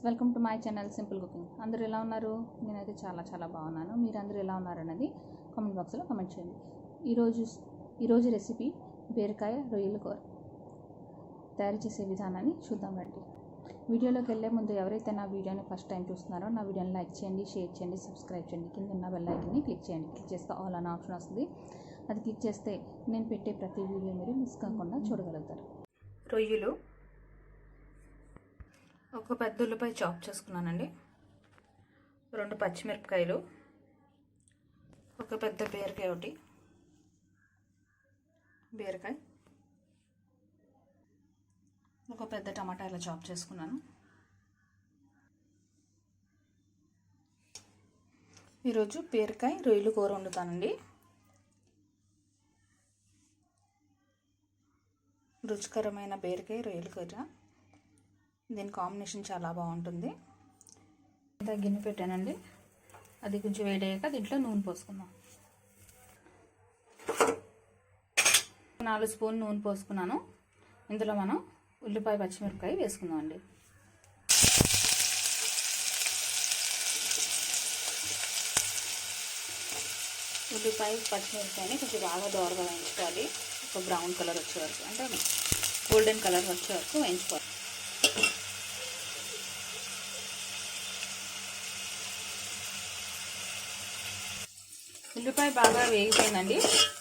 Welcome to my channel simple cooking. అందరూ ఎలా ఉన్నారు? నేనైతే చాలా బాగున్నాను. మీరు అందరూ ఎలా ఉన్నారు అన్నది కామెంట్ బాక్స్లో కామెంట్ చేయండి. ఈరోజు రెసిపీ బీరకాయ రొయ్యల కూర తయారు చేసే విధానాన్ని చూద్దాం రండి. వీడియోలోకి వెళ్ళే ముందు ఎవరైతే నా వీడియోని ఫస్ట్ టైం చూస్తున్నారో నా వీడియోని లైక్ చేయండి, షేర్ చేయండి, సబ్స్క్రైబ్ చేయండి. కింద ఉన్న బెల్ ఐకాన్ని క్లిక్ చేయండి. క్లిక్ చేస్తే ఆల్ అనే ఆప్షన్ వస్తుంది. అది క్లిక్ చేస్తే నేను పెట్టే ప్రతి వీడియో మీరు మిస్ కాకుండా చూడగలుగుతారు. రొయ్యలు ఒక పెద్ద ఉల్లిపాయ చాప్ చేసుకున్నానండి, 2 పచ్చిమిరపకాయలు, ఒక పెద్ద బీరకాయ, బీరకాయ, ఒక పెద్ద టమాటా ఇలా చాప్ చేసుకున్నాను. ఈరోజు బీరకాయ రొయ్యలు కూర వండుతానండి. రుచికరమైన బీరకాయ రొయ్యల కూర, దీని కాంబినేషన్ చాలా బాగుంటుంది. గిన్నె పెట్టానండి, అది కొంచెం వేడయ్యాక దీంట్లో నూనె పోసుకుందాం. 4 స్పూన్లు నూనె పోసుకున్నాను. ఇందులో మనం ఉల్లిపాయ పచ్చిమిరపకాయ వేసుకుందాం అండి. ఉల్లిపాయ పచ్చిమిరపకాయని కొంచెం బాగా దోరగా వేయించుకోవాలి. ఒక బ్రౌన్ కలర్ వచ్చే వరకు, అంటే గోల్డెన్ కలర్ వచ్చే వరకు వేయించుకోవాలి. ఉల్లిపాయ బాగా వేగిపోయిందండి.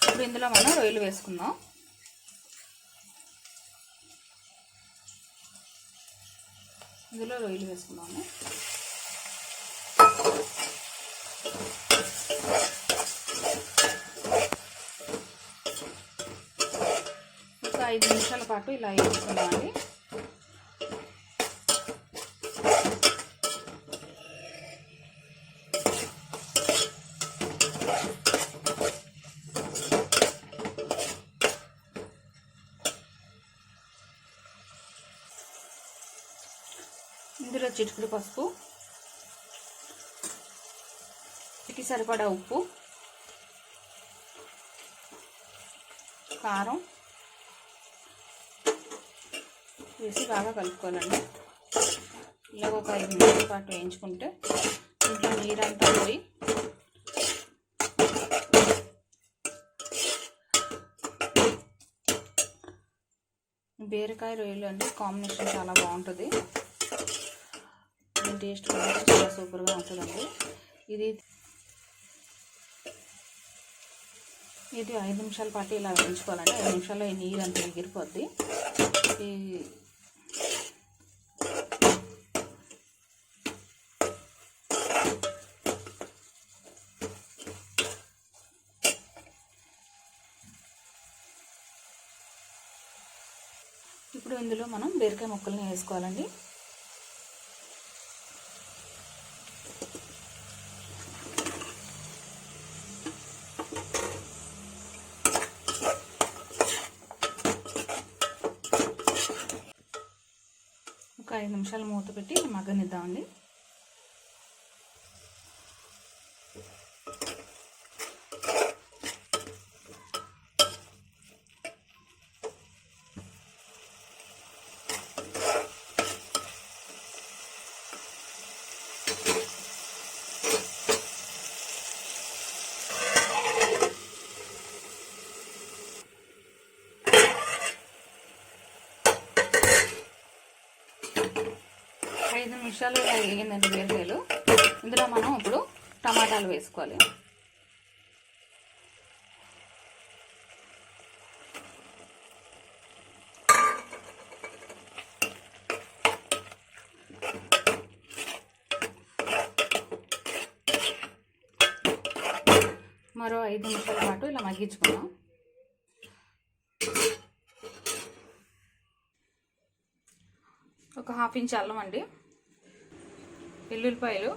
ఇప్పుడు ఇందులో మనం రొయ్యలు వేసుకుందాం. ఇందులో రొయ్యలు వేసుకుందాము. ఒక 5 నిమిషాల పాటు ఇలా వేసుకుందామండి. ఇందులో చిటికెడు పసుపు, రుచికి సరిపడా ఉప్పు, కారం వేసి బాగా కలుపుకోవాలండి. ఇలాగ ఒక 5 నిమిషాల పాటు వేయించుకుంటే ఇంట్లో నీరంతా పోయి బీరకాయ రొయ్యలు అంటే కాంబినేషన్ చాలా బాగుంటుంది. టేస్ట్ కూడా చాలా సూపర్గా ఉంటుందండి. ఇది 5 నిమిషాల పాటు ఇలా వేయించుకోవాలండి. 5 నిమిషాల్లో ఈ నీరు అంతా ఎగిరిపోద్ది. ఇప్పుడు ఇందులో మనం బీరకాయ ముక్కల్ని వేసుకోవాలండి. ఒక 5 నిమిషాలు మూత పెట్టి మగ్గనిద్దామండి. ఐదు నిమిషాలు ఇలా వేగిందండి బీరకాయలు. ఇందులో మనం ఇప్పుడు టమాటాలు వేసుకోవాలి. మరో 5 నిమిషాల పాటు ఇలా మగ్గించుకుందాం. ఒక 1/2 ఇంచ్ అల్లం అండి, వెల్లుల్లిపాయలు,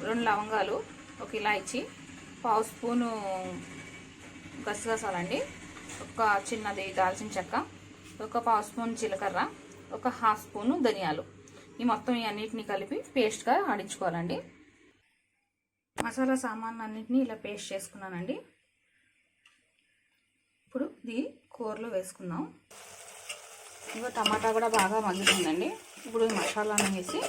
2 లవంగాలు, 1 ఇలాచి, 1/2 స్పూను గసగసాలండి, ఒక చిన్నది దాల్చిన చెక్క, ఒక 1/2 స్పూన్ జీలకర్ర, ఒక 1/2 స్పూను ధనియాలు. ఈ మొత్తం ఈ అన్నిటిని కలిపి పేస్ట్గా ఆడించుకోవాలండి. మసాలా సామాన్లు అన్నింటినీ ఇలా పేస్ట్ చేసుకున్నానండి. ఇప్పుడు ఇది కూరలో వేసుకుందాం. ఇంకా టమాటా కూడా బాగా మగ్గుతుందండి. ఇప్పుడు ఈ మసాలాను వేసి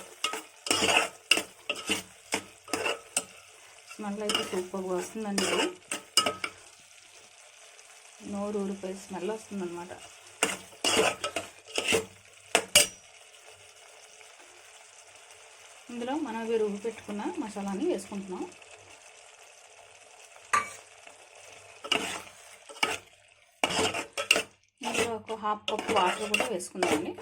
స్మెల్ అయితే సూపర్గా వస్తుందండి. ఇది నోరు ఊరిపోయి స్మెల్ వస్తుందన్నమాట. ఇందులో మనం రుబ్బి పెట్టుకున్న మసాలాని వేసుకుంటున్నాం. ఇందులో ఒక హాఫ్ కప్ వాటర్ కూడా వేసుకుందామండి.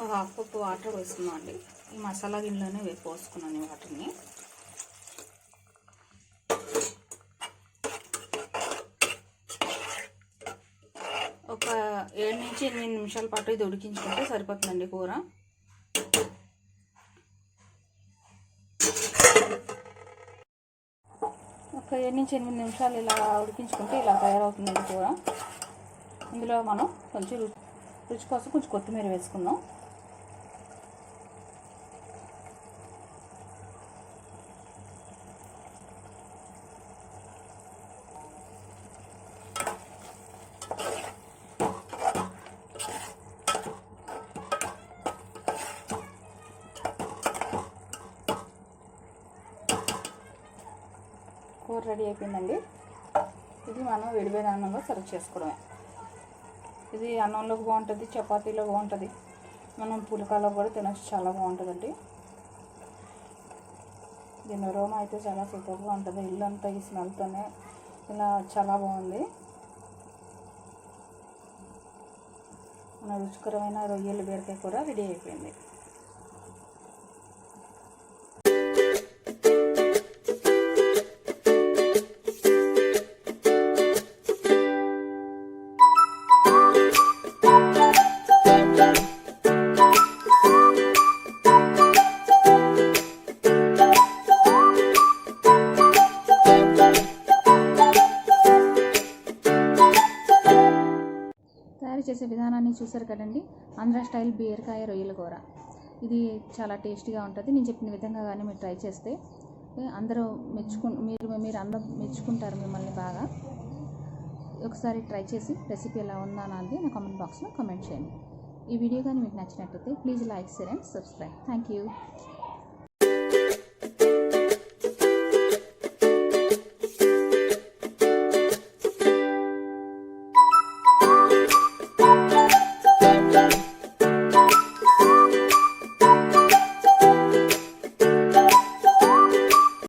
ఒక హాఫ్ కప్ వాటర్ వేసుకుందామండి. ఈ మసాలా గిన్నెలోనే పోసుకున్నాను ఈ వాటర్ని. ఒక 7 నుంచి 8 నిమిషాల పాటు ఇది ఉడికించుకుంటే సరిపోతుందండి కూర. ఒక 7 నుంచి 8 నిమిషాలు ఇలా ఉడికించుకుంటే ఇలా తయారవుతుందండి కూర. ఇందులో మనం కొంచెం రుచి కోసం కొంచెం కొత్తిమీర వేసుకుందాం. కూర రెడీ అయిపోయిందండి. ఇది మనం విడివేడి అన్నంలో సర్వ్ చేసుకోవడమే. ఇది అన్నంలోకి బాగుంటుంది, చపాతీలో బాగుంటుంది, మనం పులకాలో కూడా తినచ్చు. చాలా బాగుంటుందండి. దీని అరోమా అయితే చాలా సూపర్గా ఉంటుంది. ఇల్లంతా ఈ స్మెల్తోనే ఇలా చాలా బాగుంది. మన రుచికరమైన రొయ్యలు బీరకాయ కూర రెడీ అయిపోయింది. తయారు చేసే విధానాన్ని చూసారు కదండి. ఆంధ్ర స్టైల్ బీరకాయ రొయ్యల కూర. ఇది చాలా టేస్టీగా ఉంటుంది. నేను చెప్పిన విధంగా కానీ మీరు ట్రై చేస్తే అందరూ మీరు అందరూ మెచ్చుకుంటారు మిమ్మల్ని బాగా. ఒకసారి ట్రై చేసి రెసిపీ ఎలా ఉందా అన్నది నా కామెంట్ బాక్స్లో కామెంట్ చేయండి. ఈ వీడియో కానీ మీకు నచ్చినట్లయితే please like, share and subscribe. Thank you.